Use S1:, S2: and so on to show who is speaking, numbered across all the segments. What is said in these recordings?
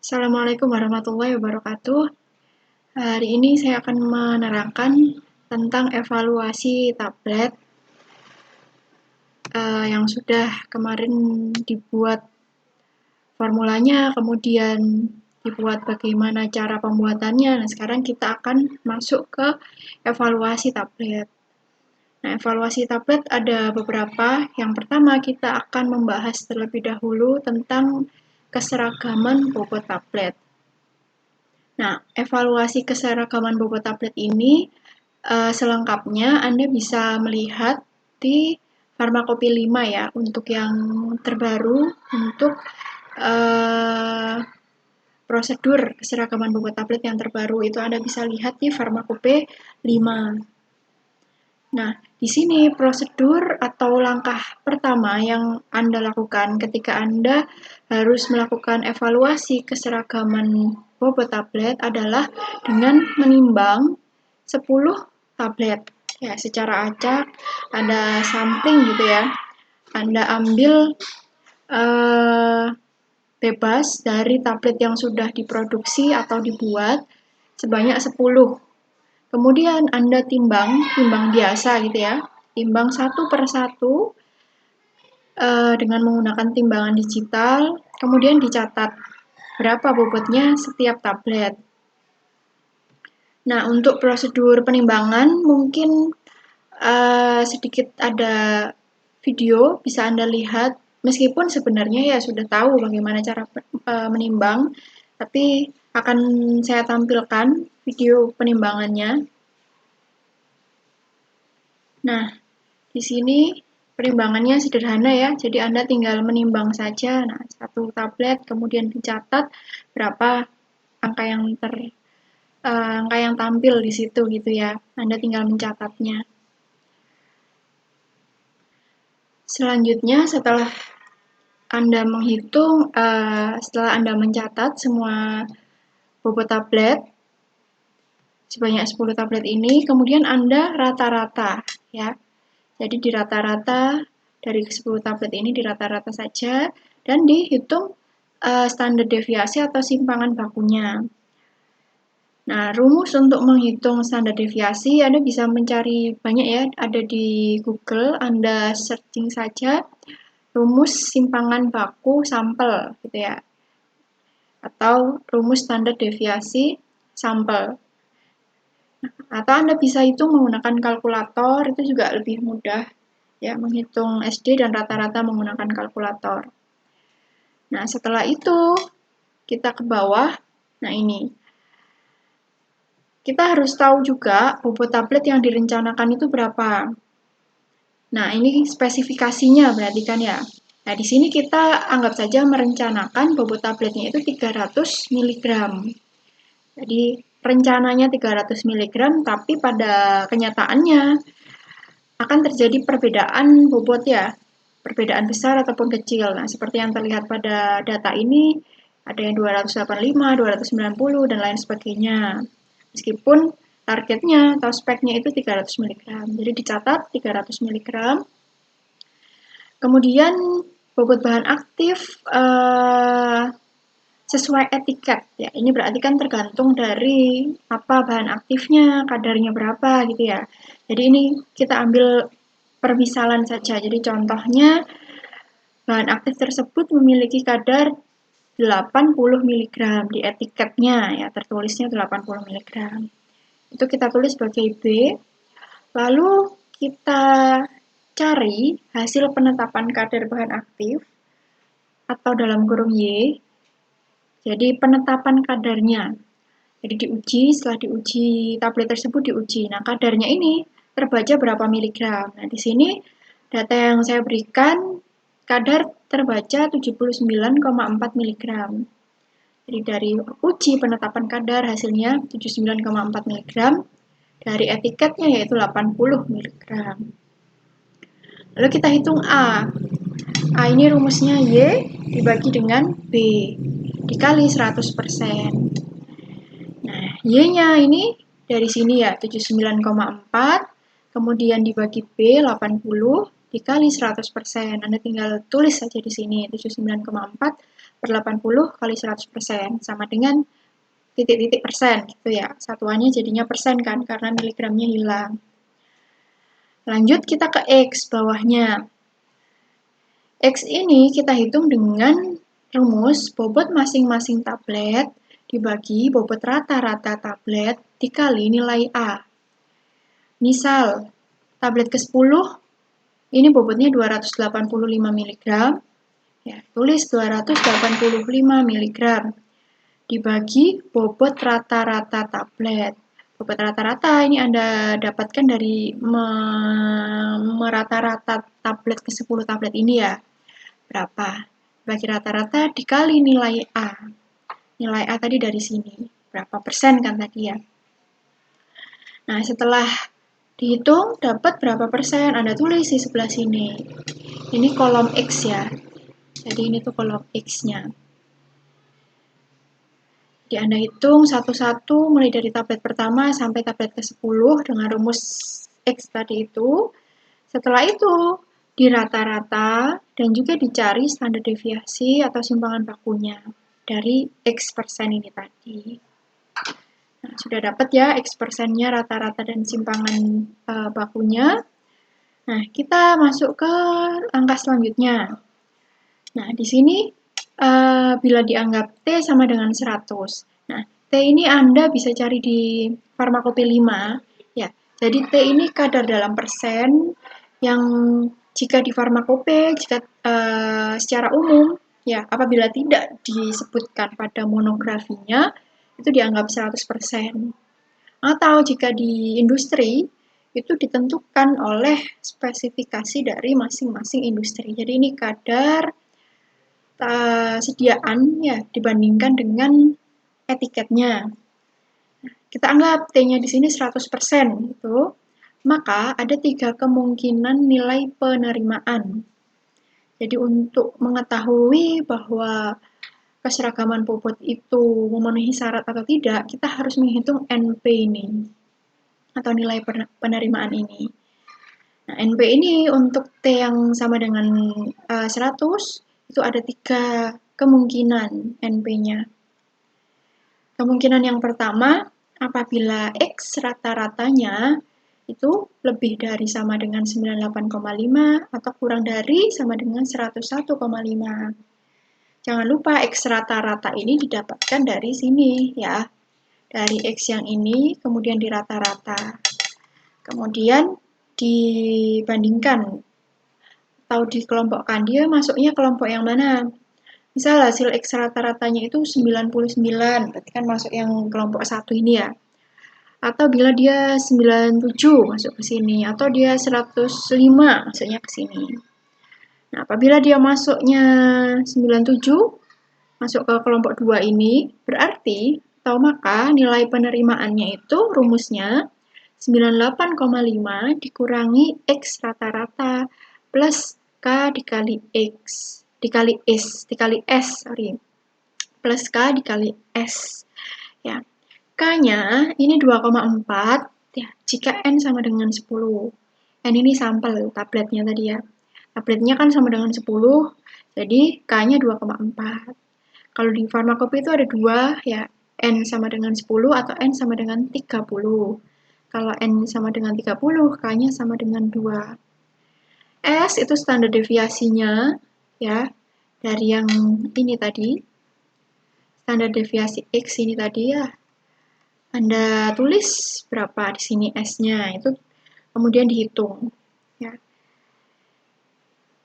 S1: Assalamualaikum warahmatullahi wabarakatuh. Hari ini saya akan menerangkan tentang evaluasi tablet yang sudah kemarin dibuat formulanya, kemudian dibuat bagaimana cara pembuatannya. Nah, sekarang kita akan masuk ke evaluasi tablet. Nah, evaluasi tablet ada beberapa. Yang pertama, kita akan membahas terlebih dahulu tentang keseragaman bobot tablet. Nah, evaluasi keseragaman bobot tablet ini selengkapnya Anda bisa melihat di Farmakopi 5 ya, untuk yang terbaru, untuk prosedur keseragaman bobot tablet yang terbaru itu Anda bisa lihat di Farmakopi 5. Nah, di sini prosedur atau langkah pertama yang Anda lakukan ketika Anda harus melakukan evaluasi keseragaman bobot tablet adalah dengan menimbang 10 tablet. Ya, secara acak Anda sampling gitu ya. Anda ambil bebas dari tablet yang sudah diproduksi atau dibuat sebanyak 10. Kemudian Anda timbang biasa gitu ya, timbang satu per satu dengan menggunakan timbangan digital, kemudian dicatat berapa bobotnya setiap tablet. Nah, untuk prosedur penimbangan mungkin sedikit ada video bisa Anda lihat, meskipun sebenarnya ya sudah tahu bagaimana cara menimbang, tapi akan saya tampilkan video penimbangannya. Nah, di sini penimbangannya sederhana ya, jadi Anda tinggal menimbang saja. Nah, satu tablet, kemudian dicatat berapa angka yang tampil di situ gitu ya. Anda tinggal mencatatnya. Selanjutnya, setelah Anda menghitung, setelah Anda mencatat semua bobot tablet sebanyak 10 tablet ini, kemudian Anda rata-rata ya. Jadi di rata-rata dari 10 tablet ini di rata-rata saja dan dihitung standar deviasi atau simpangan bakunya. Nah, rumus untuk menghitung standar deviasi Anda bisa mencari banyak ya, ada di Google, Anda searching saja rumus simpangan baku sampel gitu ya. Atau rumus standar deviasi sampel. Atau Anda bisa hitung menggunakan kalkulator, itu juga lebih mudah ya, menghitung SD dan rata-rata menggunakan kalkulator. Nah, setelah itu kita ke bawah. Nah, ini. Kita harus tahu juga bobot tablet yang direncanakan itu berapa. Nah, ini spesifikasinya berarti kan ya. Nah, di sini kita anggap saja merencanakan bobot tabletnya itu 300 mg. Jadi, rencananya 300 mg, tapi pada kenyataannya akan terjadi perbedaan bobot ya, perbedaan besar ataupun kecil. Nah, seperti yang terlihat pada data ini, ada yang 285, 290, dan lain sebagainya. Meskipun targetnya atau speknya itu 300 mg. Jadi dicatat 300 mg. Kemudian bobot bahan aktif sesuai etiket ya. Ini berarti kan tergantung dari apa bahan aktifnya, kadarnya berapa gitu ya. Jadi ini kita ambil permisalan saja. Jadi contohnya bahan aktif tersebut memiliki kadar 80 mg di etiketnya ya, tertulisnya 80 mg. Itu kita tulis sebagai B. Lalu kita cari hasil penetapan kadar bahan aktif atau dalam kurung Y. Jadi penetapan kadarnya. Jadi diuji, setelah diuji tablet tersebut diuji. Nah, kadarnya ini terbaca berapa miligram. Nah, di sini data yang saya berikan kadar terbaca 79,4 mg. Jadi dari uji penetapan kadar hasilnya 79,4 mg, dari etiketnya yaitu 80 mg. Lalu kita hitung A. A ini rumusnya Y dibagi dengan B dikali 100%. Nah, Y-nya ini dari sini ya 79,4, kemudian dibagi B 80 dikali 100%. Anda tinggal tulis saja di sini 79,4 per 80 kali 100% sama dengan titik-titik persen gitu ya. Satuannya jadinya persen kan karena miligramnya hilang. Lanjut kita ke X bawahnya. X ini kita hitung dengan rumus bobot masing-masing tablet dibagi bobot rata-rata tablet dikali nilai A. Misal, tablet ke-10 ini bobotnya 285 mg. Ya, tulis 285 mg dibagi bobot rata-rata tablet. Bobot rata-rata ini Anda dapatkan dari merata-rata tablet ke-10 tablet ini ya. Berapa? Bagi rata-rata dikali nilai A. Nilai A tadi dari sini. Berapa persen kan tadi ya? Nah, setelah dihitung dapat berapa persen, Anda tulis di sebelah sini. Ini kolom X ya. Jadi ini tuh kolom X-nya. Jadi Anda hitung satu-satu mulai dari tablet pertama sampai tablet ke-10 dengan rumus X tadi itu. Setelah itu dirata-rata dan juga dicari standar deviasi atau simpangan bakunya dari X persen ini tadi. Nah, sudah dapat ya X persennya, rata-rata dan simpangan bakunya. Nah, kita masuk ke angka selanjutnya. Nah, di sini bila dianggap T sama dengan 100. Nah, T ini Anda bisa cari di farmakope 5. Ya, jadi T ini kadar dalam persen yang jika di farmakope, jika secara umum, ya apabila tidak disebutkan pada monografinya, itu dianggap 100%. Atau jika di industri, itu ditentukan oleh spesifikasi dari masing-masing industri. Jadi ini kadar sediaan ya dibandingkan dengan etiketnya. Kita anggap T-nya di sini 100% gitu. Maka ada 3 kemungkinan nilai penerimaan. Jadi untuk mengetahui bahwa keseragaman bobot itu memenuhi syarat atau tidak, kita harus menghitung NP ini atau nilai penerimaan ini. Nah, NP ini untuk T yang sama dengan 100 itu ada 3 kemungkinan NP-nya. Kemungkinan yang pertama, apabila X rata-ratanya itu lebih dari sama dengan 98,5 atau kurang dari sama dengan 101,5. Jangan lupa X rata-rata ini didapatkan dari sini ya. Dari X yang ini kemudian dirata-rata. Kemudian dibandingkan atau dikelompokkan, dia masuknya kelompok yang mana? Misal hasil X rata-ratanya itu 99, berarti kan masuk yang kelompok 1 ini ya. Atau bila dia 97 masuk ke sini, atau dia 105 masuknya ke sini. Nah, apabila dia masuknya 97, masuk ke kelompok 2 ini, berarti atau maka nilai penerimaannya itu rumusnya 98,5 dikurangi X rata-rata plus K dikali X. Dikali S, plus K dikali S. Ya. K-nya ini 2,4 ya, jika N sama dengan 10. N ini sampel tabletnya tadi ya. Tabletnya kan sama dengan 10, jadi K-nya 2,4. Kalau di farmakope itu ada 2 ya, N sama dengan 10 atau N sama dengan 30. Kalau N sama dengan 30, K-nya sama dengan 2. S itu standar deviasinya ya dari yang ini tadi, standar deviasi X ini tadi ya. Anda tulis berapa di sini S-nya, itu kemudian dihitung ya.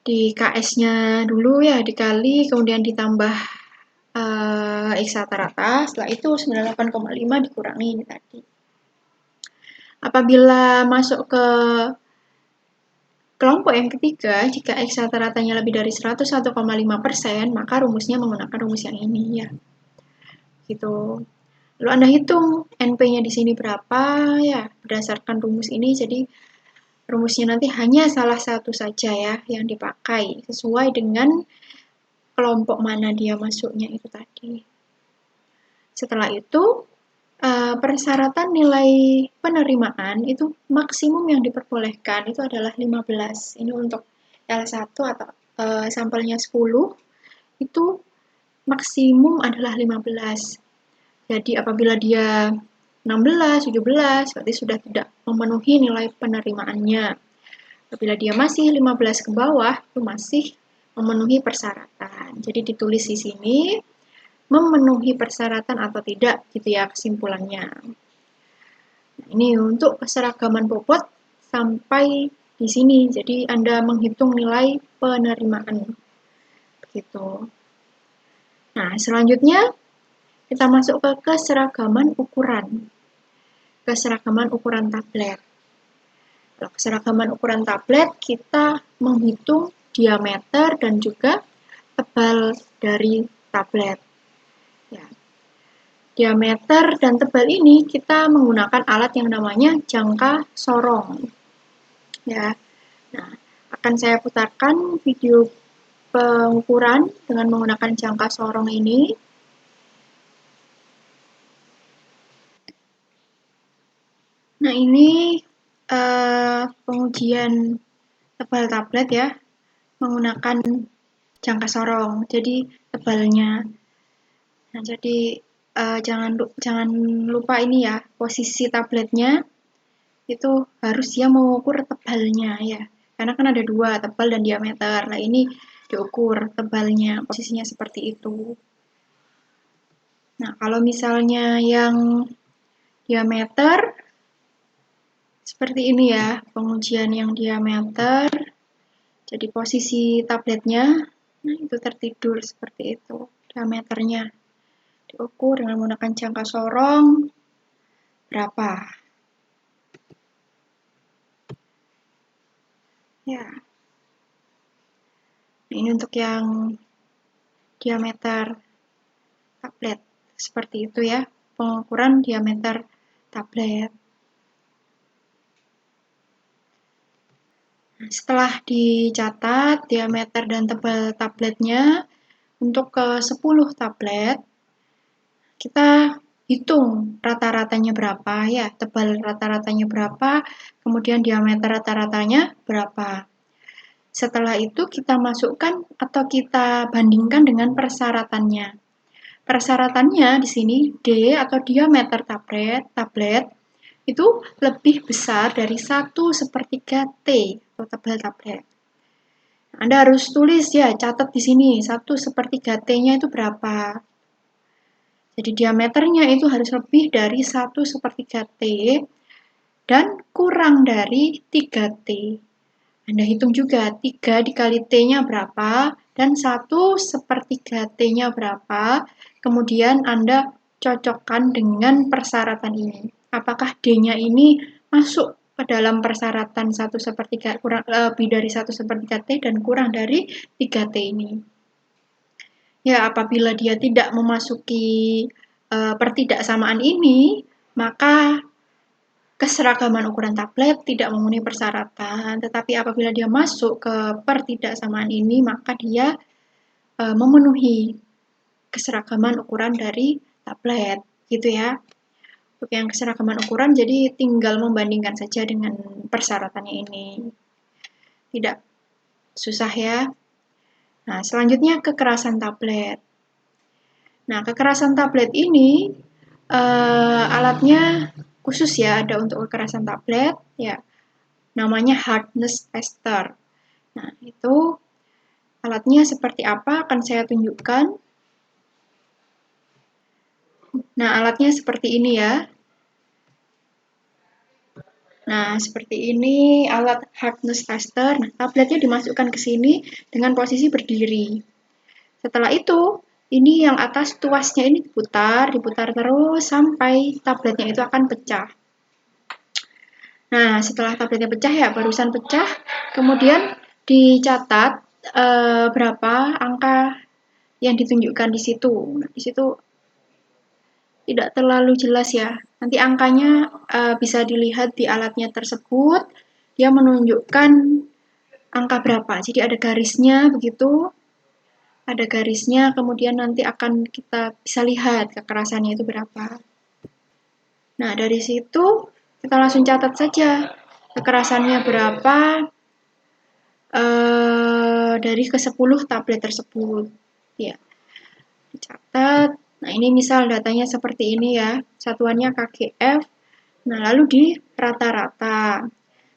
S1: Di KS-nya dulu ya dikali, kemudian ditambah X rata-rata, setelah itu 98,5 dikurangi ini tadi. Apabila masuk ke kelompok yang ketiga, jika X rata-ratanya lebih dari 101,5%, maka rumusnya menggunakan rumus yang ini ya. Gitu. Lalu Anda hitung NP-nya di sini berapa ya, berdasarkan rumus ini. Jadi rumusnya nanti hanya salah satu saja ya yang dipakai, sesuai dengan kelompok mana dia masuknya itu tadi. Setelah itu, persyaratan nilai penerimaan itu maksimum yang diperbolehkan itu adalah 15. Ini untuk L1 atau sampelnya 10 itu maksimum adalah 15. Jadi apabila dia 16, 17, berarti sudah tidak memenuhi nilai penerimaannya. Apabila dia masih 15 ke bawah, itu masih memenuhi persyaratan. Jadi ditulis di sini, memenuhi persyaratan atau tidak, gitu ya kesimpulannya. Nah, ini untuk keseragaman bobot sampai di sini. Jadi Anda menghitung nilai penerimaan. Begitu. Nah, selanjutnya kita masuk ke keseragaman ukuran. Keseragaman ukuran tablet. Kalau keseragaman ukuran tablet, kita menghitung diameter dan juga tebal dari tablet. Ya. Diameter dan tebal ini kita menggunakan alat yang namanya jangka sorong. Ya. Nah, akan saya putarkan video pengukuran dengan menggunakan jangka sorong ini. Nah, ini pengujian tebal tablet ya, menggunakan jangka sorong. Jadi tebalnya. Nah, jadi jangan lupa ini ya, posisi tabletnya itu harus dia mengukur tebalnya ya. Karena kan ada dua, tebal dan diameter. Nah, ini diukur tebalnya, posisinya seperti itu. Nah, kalau misalnya yang diameter, seperti ini ya, pengujian yang diameter. Jadi posisi tabletnya, nah itu tertidur seperti itu, diameternya. Diukur dengan menggunakan jangka sorong, berapa. Ya, ini untuk yang diameter tablet, seperti itu ya, pengukuran diameter tablet. Setelah dicatat diameter dan tebal tabletnya, untuk ke 10 tablet, kita hitung rata-ratanya berapa ya, tebal rata-ratanya berapa, kemudian diameter rata-ratanya berapa. Setelah itu kita masukkan atau kita bandingkan dengan persyaratannya. Persyaratannya di sini D atau diameter tablet itu lebih besar dari 1/3 T atau tebal tablet. Anda harus tulis ya, catat di sini 1/3 T-nya itu berapa. Jadi diameternya itu harus lebih dari 1/3 T dan kurang dari 3 T. Anda hitung juga 3 dikali T-nya berapa dan 1/3 T-nya berapa. Kemudian Anda cocokkan dengan persyaratan ini. Apakah D-nya ini masuk ke dalam persyaratan 1/3 kurang lebih dari 1/3 T dan kurang dari 3 T ini. Ya, apabila dia tidak memasuki pertidaksamaan ini, maka keseragaman ukuran tablet tidak memenuhi persyaratan. Tetapi apabila dia masuk ke pertidaksamaan ini, maka dia memenuhi keseragaman ukuran dari tablet, gitu ya. Untuk yang keseragaman ukuran, jadi tinggal membandingkan saja dengan persyaratannya ini. Tidak susah ya. Nah, selanjutnya kekerasan tablet. Nah, kekerasan tablet ini alatnya khusus ya, ada untuk kekerasan tablet ya. Namanya hardness tester. Nah, itu alatnya seperti apa akan saya tunjukkan. Nah, alatnya seperti ini ya. Nah, seperti ini alat hardness tester. Nah, tabletnya dimasukkan ke sini dengan posisi berdiri. Setelah itu, ini yang atas tuasnya ini diputar terus sampai tabletnya itu akan pecah. Nah, setelah tabletnya pecah ya, barusan pecah, kemudian dicatat berapa angka yang ditunjukkan di situ. Nah, di situ tidak terlalu jelas ya. Nanti angkanya bisa dilihat di alatnya tersebut. Dia menunjukkan angka berapa. Jadi ada garisnya begitu. Ada garisnya, kemudian nanti akan kita bisa lihat kekerasannya itu berapa. Nah, dari situ kita langsung catat saja kekerasannya berapa dari ke-10 tablet tersebut. Ya. Dicatat. Nah, ini misal datanya seperti ini ya, satuannya KGF. Nah, lalu di rata-rata.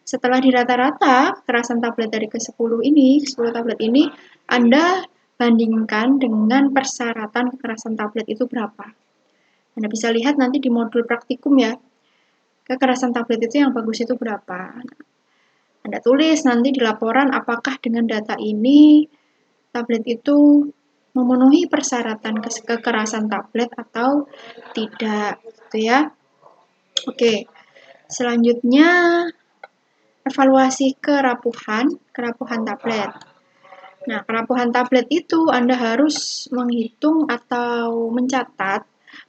S1: Setelah di rata-rata, kekerasan tablet dari ke-10 ini, 10 tablet ini, Anda bandingkan dengan persyaratan kekerasan tablet itu berapa. Anda bisa lihat nanti di modul praktikum ya, kekerasan tablet itu yang bagus itu berapa. Anda tulis nanti di laporan apakah dengan data ini tablet itu memenuhi persyaratan kekerasan tablet atau tidak, gitu ya. Oke, selanjutnya evaluasi kerapuhan tablet. Nah, kerapuhan tablet itu Anda harus menghitung atau mencatat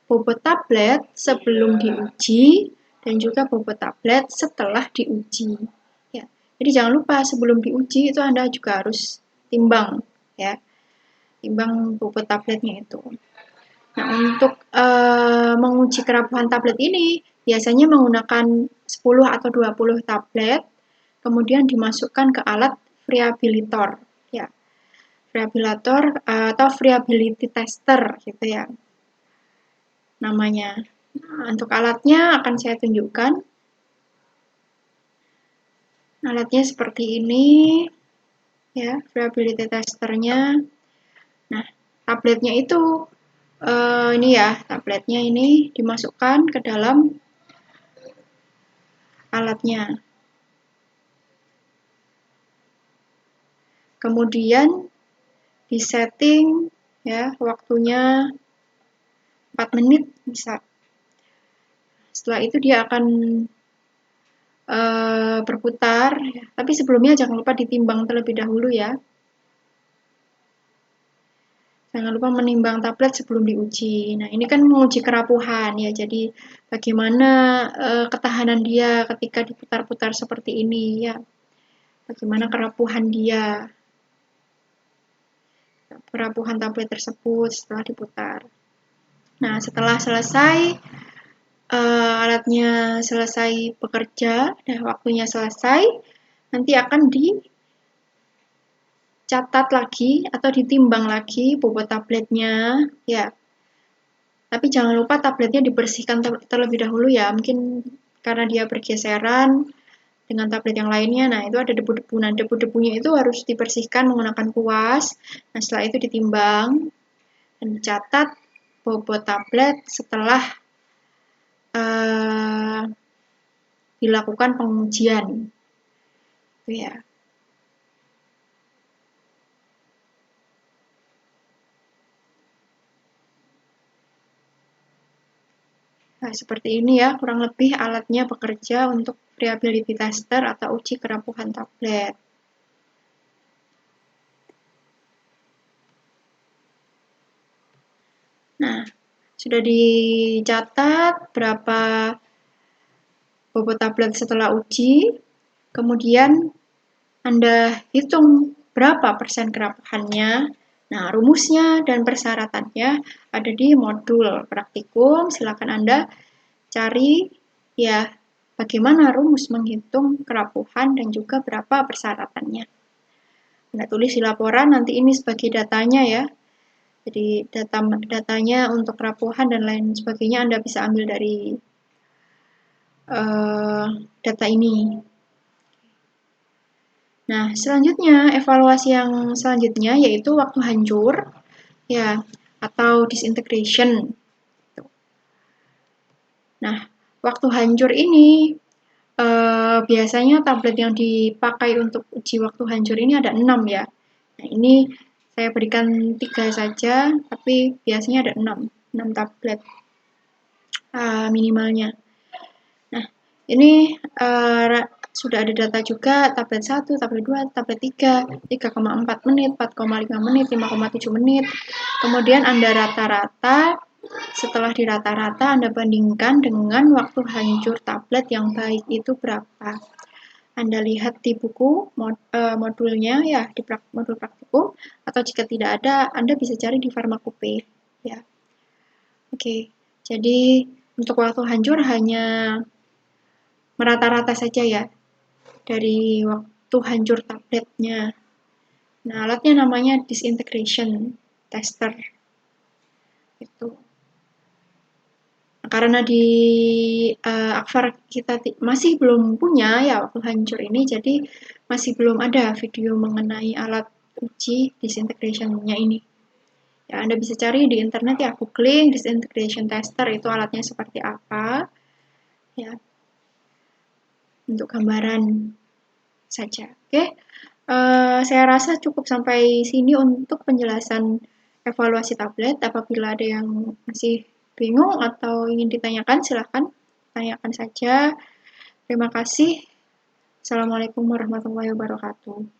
S1: bobot tablet sebelum diuji dan juga bobot tablet setelah diuji. Ya, jadi jangan lupa sebelum diuji itu Anda juga harus timbang, ya, timbang bobot tabletnya itu. Nah, untuk menguji kerapuhan tablet ini biasanya menggunakan 10 atau 20 tablet, kemudian dimasukkan ke alat variabilitor, ya, variabilitor atau variability tester, gitu ya, namanya. Nah, untuk alatnya akan saya tunjukkan. Alatnya seperti ini, ya, variability testernya. Nah, tabletnya itu ini ya, tabletnya ini dimasukkan ke dalam alatnya. Kemudian disetting ya, waktunya 4 menit bisa. Setelah itu dia akan berputar, ya. Tapi sebelumnya jangan lupa ditimbang terlebih dahulu ya. Jangan lupa menimbang tablet sebelum diuji. Nah, ini kan menguji kerapuhan ya. Jadi bagaimana ketahanan dia ketika diputar-putar seperti ini ya. Bagaimana kerapuhan dia. Kerapuhan tablet tersebut setelah diputar. Nah, setelah selesai alatnya selesai bekerja dan waktunya selesai, nanti akan dicatat lagi atau ditimbang lagi bobot tabletnya ya. Tapi jangan lupa tabletnya dibersihkan terlebih dahulu ya, mungkin karena dia bergeseran dengan tablet yang lainnya. Nah, itu ada debu-debu. Nah, debu-debunya itu harus dibersihkan menggunakan kuas. Nah, setelah itu ditimbang dan dicatat bobot tablet setelah dilakukan pengujian. Itu ya. Nah, seperti ini ya, kurang lebih alatnya bekerja untuk variability tester atau uji kerapuhan tablet. Nah, sudah dicatat berapa bobot tablet setelah uji, kemudian Anda hitung berapa persen kerapuhannya. Nah, rumusnya dan persyaratannya ada di modul praktikum. Silakan Anda cari ya bagaimana rumus menghitung kerapuhan dan juga berapa persyaratannya. Anda tulis di laporan, nanti ini sebagai datanya ya. Jadi datanya untuk kerapuhan dan lain sebagainya Anda bisa ambil dari data ini. Nah, selanjutnya evaluasi yang selanjutnya yaitu waktu hancur ya atau disintegration. Nah, waktu hancur ini biasanya tablet yang dipakai untuk uji waktu hancur ini ada 6 ya. Nah, ini saya berikan 3 saja, tapi biasanya ada 6 tablet minimalnya. Nah, ini sudah ada data juga tablet 1, tablet 2, tablet 3, 3,4 menit, 4,5 menit, 5,7 menit. Kemudian Anda rata-rata, setelah di rata-rata Anda bandingkan dengan waktu hancur tablet yang baik itu berapa. Anda lihat di buku modulnya ya, di modul praktikum, atau jika tidak ada, Anda bisa cari di Farmakope ya. Oke, jadi untuk waktu hancur hanya merata-rata saja ya dari waktu hancur tabletnya. Nah, alatnya namanya disintegration tester. Itu. Karena di Akvar kita masih belum punya ya waktu hancur ini, jadi masih belum ada video mengenai alat uji disintegration-nya ini. Ya, Anda bisa cari di internet ya, googling disintegration tester itu alatnya seperti apa. Ya, untuk gambaran saja. Oke, saya rasa cukup sampai sini untuk penjelasan evaluasi tablet. Apabila ada yang masih bingung atau ingin ditanyakan, silahkan tanyakan saja. Terima kasih. Assalamualaikum warahmatullahi wabarakatuh.